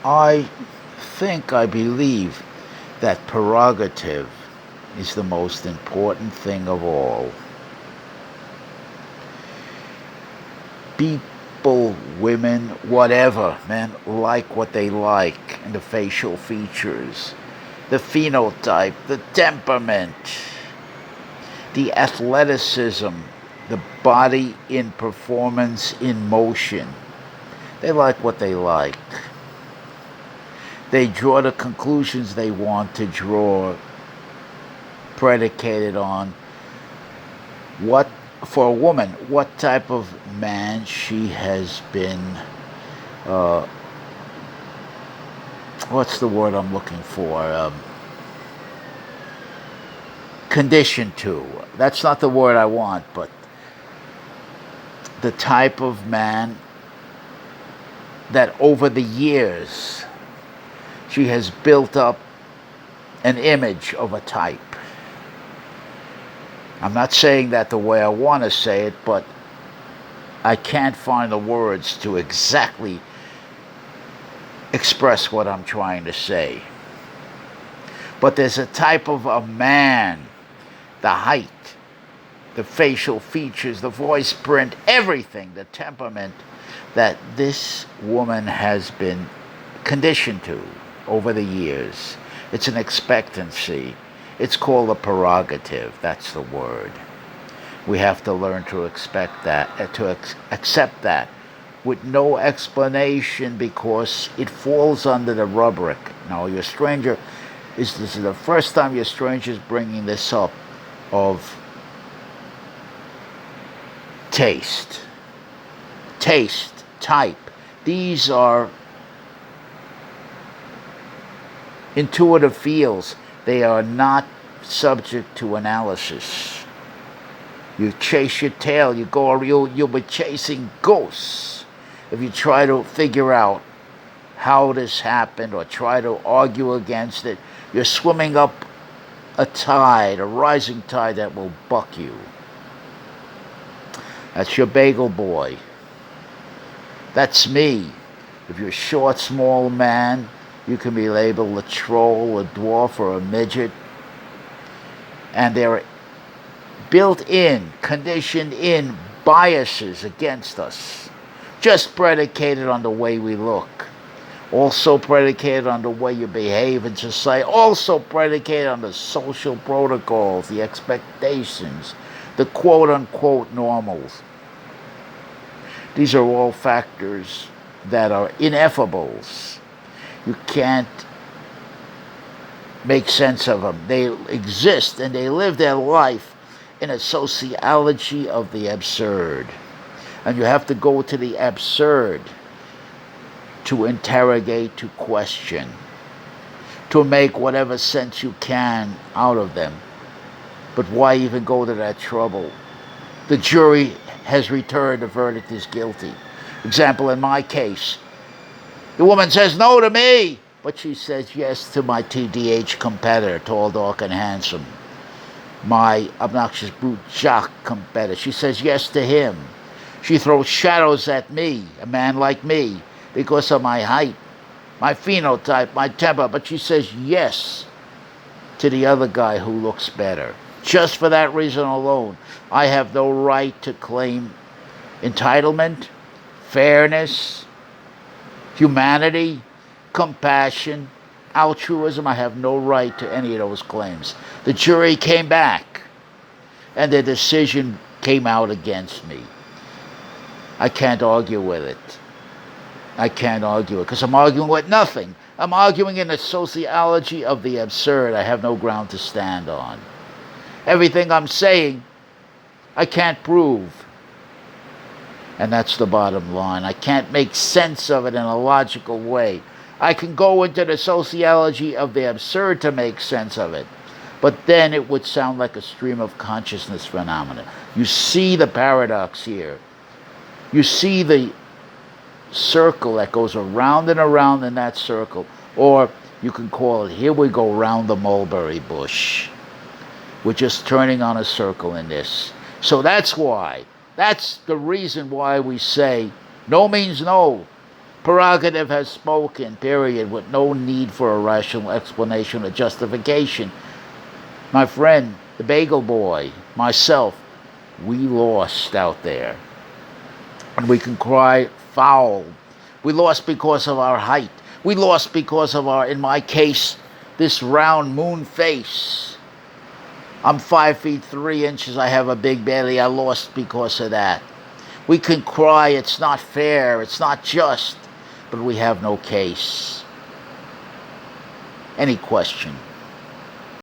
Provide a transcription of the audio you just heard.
I I believe that prerogative is the most important thing of all. People, women, whatever, man, like what they like, and the facial features, the phenotype, the temperament, the athleticism, the body in performance, in motion. They like what they like. They draw the conclusions they want to draw, predicated on what, for a woman, what type of man she has been, uh, what's the word I'm looking for? Conditioned to. That's not the word I want, but the type of man that over the years she has built up an image of a type. I'm not saying that the way I want to say it, but I can't find the words to exactly express what I'm trying to say. But there's a type of a man, the height, the facial features, the voice print, everything, the temperament, that this woman has been conditioned to over the years. It's an expectancy. It's called a prerogative. That's the word. We have to learn to expect that, accept that with no explanation, because it falls under the rubric. Now, your stranger this is the first time your stranger is bringing this up, of taste, type. These are intuitive feels. They are not subject to analysis. You chase your tail, you'll be chasing ghosts if you try to figure out how this happened or try to argue against it. You're swimming up a tide, a rising tide that will buck you. That's your bagel boy. That's me. If you're a short, small man, you can be labeled a troll, a dwarf, or a midget. And there are built in, conditioned in biases against us, just predicated on the way we look. Also predicated on the way you behave in society. Also predicated on the social protocols, the expectations, the quote-unquote normals. These are all factors that are ineffables. You can't make sense of them. They exist and they live their life in a sociology of the absurd. And you have to go to the absurd to interrogate, to question, to make whatever sense you can out of them. But why even go to that trouble? The jury has returned, the verdict is guilty. Example, in my case, the woman says no to me, but she says yes to my TDH competitor, tall, dark, and handsome. My obnoxious brute jock competitor. She says yes to him. She throws shadows at me, a man like me, because of my height, my phenotype, my temper, but she says yes to the other guy who looks better. Just for that reason alone, I have no right to claim entitlement, fairness, humanity, compassion, altruism. I have no right to any of those claims. The jury came back, and their decision came out against me. I can't argue with it. I can't argue it because I'm arguing with nothing. I'm arguing in the sociology of the absurd. I have no ground to stand on. Everything I'm saying, I can't prove. And that's the bottom line. I can't make sense of it in a logical way. I can go into the sociology of the absurd to make sense of it. But then it would sound like a stream of consciousness phenomenon. You see the paradox here. You see the circle that goes around and around in that circle. Or you can call it, here we go round the mulberry bush. We're just turning on a circle in this. So that's why. That's the reason why we say no means no. Prerogative has spoken, period, with no need for a rational explanation or justification. My friend, the Bagel Boy, myself, we lost out there. And we can cry foul. We lost because of our height. We lost because of our, in my case, this round moon face. I'm 5 feet 3 inches. I have a big belly. I lost because of that. We can cry, it's not fair, it's not just, but we have no case. Any question?